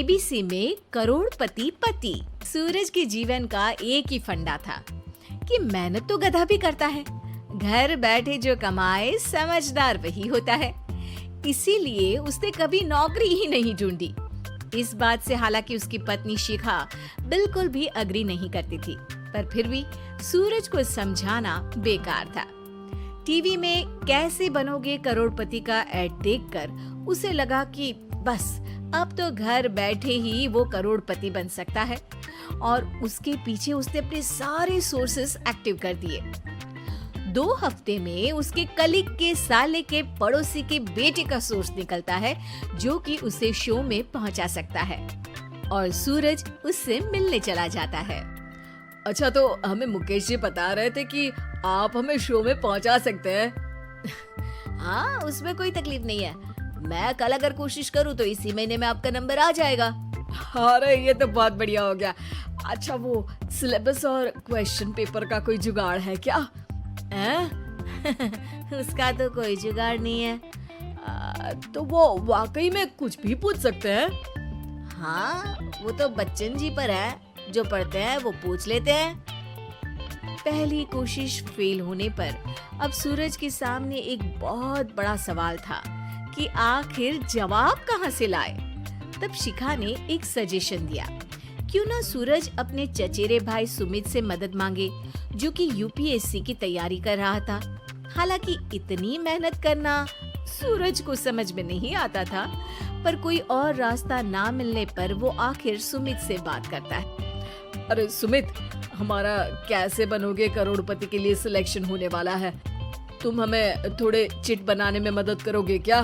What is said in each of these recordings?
ABC में करोड़पति पति। सूरज के जीवन का एक ही फंडा था कि मेहनत तो गधा भी करता है, घर बैठे जो कमाए समझदार वही होता है। इसीलिए उसने कभी नौकरी ही नहीं ढूंढी। इस बात से हालांकि उसकी पत्नी शिखा बिल्कुल भी अग्री नहीं करती थी, पर फिर भी सूरज को समझाना बेकार था। टीवी में कैसे बनोगे करोड़पति का ऐड देखकर उसे लगा कि बस अब तो घर बैठे ही वो करोड़पति बन सकता है, और उसके पीछे उसने अपने सारे सोर्सेस एक्टिव कर दिए। 2 हफ्ते में उसके कलीग के साले के पड़ोसी के बेटे का सोर्स निकलता है जो कि उसे शो में पहुंचा सकता है, और सूरज उससे मिलने चला जाता है। अच्छा, तो हमें मुकेश जी बता रहे थे कि आप हमें शो में पहुंचा सकते हैं। हाँ, उसमें कोई तकलीफ नहीं है। मैं कल अगर कोशिश करूँ तो इसी महीने में आपका नंबर आ जाएगा। अरे ये तो बहुत बढ़िया हो गया। अच्छा, वो सिलेबस और क्वेश्चन पेपर का कोई जुगाड़ है क्या? उसका तो कोई जुगाड़ नहीं है। तो वो वाकई में कुछ भी पूछ सकते हैं? हाँ, वो तो बच्चन जी पर है, जो पढ़ते हैं वो पूछ लेते हैं। पहली कोशिश फेल होने पर अब सूरज के सामने एक बहुत बड़ा सवाल था कि आखिर जवाब कहाँ से लाए। तब शिखा ने एक सजेशन दिया, क्यों ना सूरज अपने चचेरे भाई सुमित से मदद मांगे, जो कि यूपीएससी की तैयारी कर रहा था। हालांकि इतनी मेहनत करना सूरज को समझ में नहीं आता था, पर कोई और रास्ता ना मिलने पर वो आखिर सुमित से बात करता है। अरे सुमित, हमारा कैसे बनोगे करोड़पति के लिए सिलेक्शन होने वाला है। तुम हमें थोड़े चिट बनाने में मदद करोगे क्या?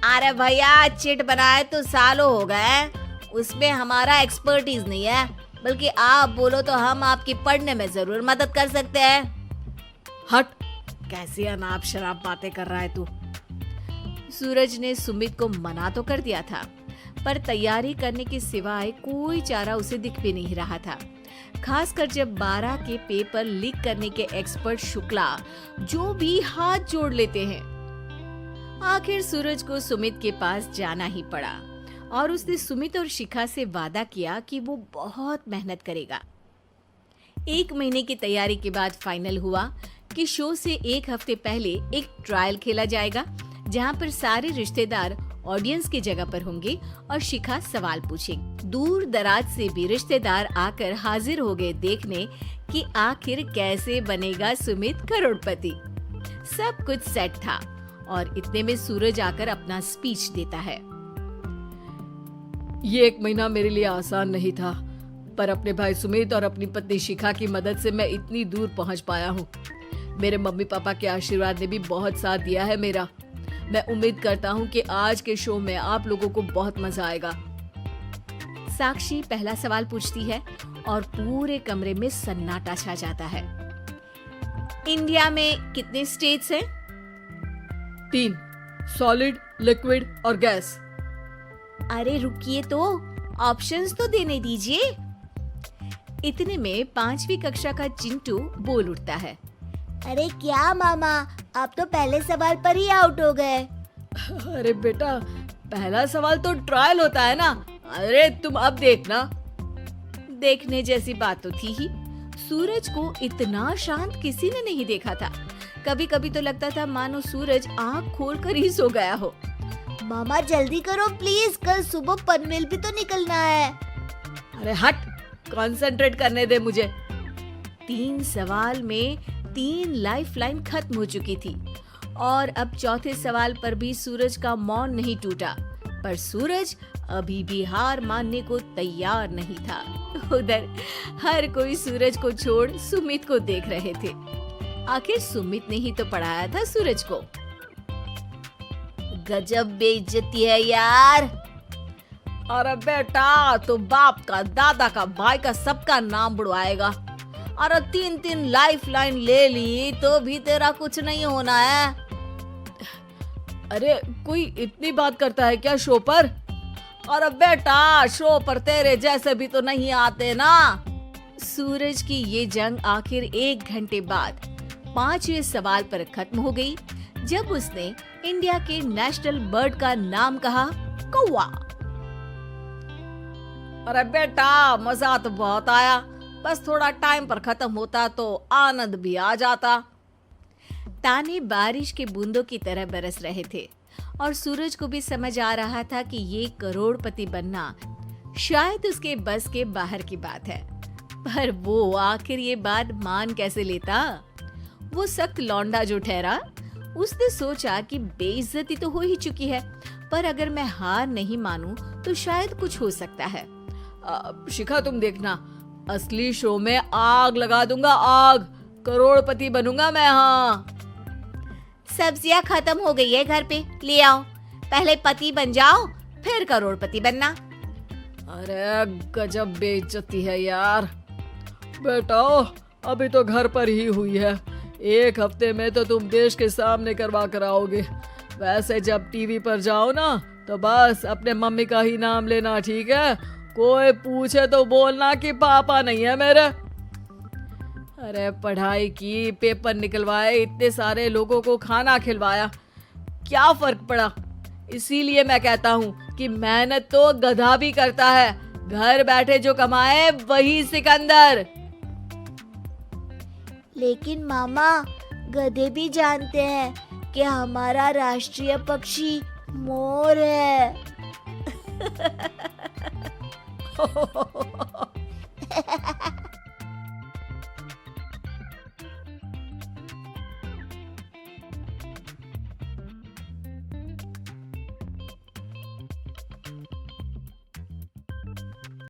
अरे भैया, चिट बनाए तो सालों हो गए, उसमें हमारा एक्सपर्टीज नहीं है, बल्कि आप बोलो तो हम आपकी पढ़ने में जरूर मदद कर सकते हैं। हट, कैसी अनाप शराब बातें कर रहा है तू। सूरज ने सुमित को मना तो कर दिया था, पर तैयारी करने के सिवाय कोई चारा उसे दिख भी नहीं रहा था। खासकर जब 12 के पेपर लीक करने के एक्सपर्ट शुक्ला जो भी हाथ जोड़ लेते हैं। आखिर सूरज को सुमित के पास जाना ही पड़ा, और उसने सुमित और शिखा से वादा किया कि वो बहुत मेहनत करेगा। 1 महीने की तैयारी के बाद फाइनल हुआ कि शो से 1 हफ्ते पहले एक ट्रायल खेला जाएगा, जहां पर सारे रिश्तेदार ऑडियंस की जगह पर होंगे और शिखा सवाल पूछेगी। दूर दराज से भी रिश्तेदार आकर हाजिर हो गए देखने कि आखिर कैसे बनेगा सुमित करोड़पति। सब कुछ सेट था, और इतने में सूरज आकर अपना स्पीच देता है। ये 1 महीना मेरे लिए आसान नहीं था, पर अपने भाई सुमित और अपनी पत्नी शिखा की मदद से मैं इतनी दूर पहुंच पाया हूँ। मेरे मम्मी पापा के आशीर्वाद ने भी बहुत साथ दिया है मेरा। मैं उम्मीद करता हूँ कि आज के शो में आप लोगों को बहुत मजा आएगा। साक्षी पहला सवाल पूछती है और पूरे कमरे में सन्नाटा छा जाता है। इंडिया में कितने स्टेट्स हैं? 3, सॉलिड, लिक्विड और गैस। अरे रुकिए, तो ऑप्शंस तो देने दीजिए। इतने में 5वीं कक्षा का चिंटू बोल उठता है। अरे क्या मामा, आप तो पहले सवाल पर ही आउट हो गए। अरे बेटा, पहला सवाल तो ट्रायल होता है ना। अरे तुम अब देखना। देखने जैसी बात तो थी ही। सूरज को इतना शांत किसी ने नहीं देखा था। कभी कभी तो लगता था मानो सूरज आँख खोलकर ही सो गया हो। मामा जल्दी करो प्लीज, कल सुबह पनवेल भी तो निकलना है। अरे हट, कंसंट्रेट करने दे मुझे। 3 सवाल में 3 लाइफलाइन खत्म हो चुकी थी, और अब चौथे सवाल पर भी सूरज का मौन नहीं टूटा। पर सूरज अभी भी हार मानने को तैयार नहीं था। उधर हर कोई सूरज को छोड़ सुमित को देख रहे थे। आखिर सुमित ने ही तो पढ़ाया था सूरज को। गजब बेइज्जती है यार। अरे बेटा, तो बाप का, दादा का, भाई का, सबका नाम बुड़वाएगा। अरे 3 लाइफलाइन ले ली तो भी तेरा कुछ नहीं होना है। अरे कोई इतनी बात करता है क्या शो पर? अरे बेटा, शो पर तेरे जैसे भी तो नहीं आते ना। सूरज की ये जंग आखिर 1 घंटे बाद 5वें सवाल पर खत्म हो गई, जब उसने इंडिया के नेशनल बर्ड का नाम कहा, कौवा। अरे बेटा, मजा तो बहुत आया, बस थोड़ा टाइम पर खत्म होता तो आनंद भी आ जाता। ताने बारिश के बूंदों की तरह बरस रहे थे और सूरज को भी समझ आ रहा था कि ये करोड़पति बनना शायद उसके बस के बाहर की बात है। पर वो आखिर ये बात मान कैसे लेता? वो सख्त लौंडा जो ठहरा, उसने सोचा कि बेइज्जती तो हो ही चुकी है, पर अगर मैं हार नहीं मानूं तो शायद कुछ हो सकता है। शिखा, तुम देखना, असली शो में आग लगा दूंगा, आग, करोड़पति बनूंगा मैं। हाँ, सब्जियां खत्म हो गई है घर पे, ले आओ। पहले पति बन जाओ, फिर करोड़पति बनना। अरे गजब बेइज्जती है यार। बेटा, अभी तो घर पर ही हुई है, 1 हफ्ते में तो तुम देश के सामने करवा कर आओगे। वैसे जब टीवी पर जाओ ना तो बस अपने मम्मी का ही नाम लेना, ठीक है? कोई पूछे तो बोलना कि पापा नहीं है मेरे। अरे पढ़ाई की, पेपर निकलवाए, इतने सारे लोगों को खाना खिलवाया, क्या फर्क पड़ा? इसीलिए मैं कहता हूँ कि मेहनत तो गधा भी करता है, घर बैठे जो कमाए वही सिकंदर। लेकिन मामा, गधे भी जानते हैं कि हमारा राष्ट्रीय पक्षी मोर है।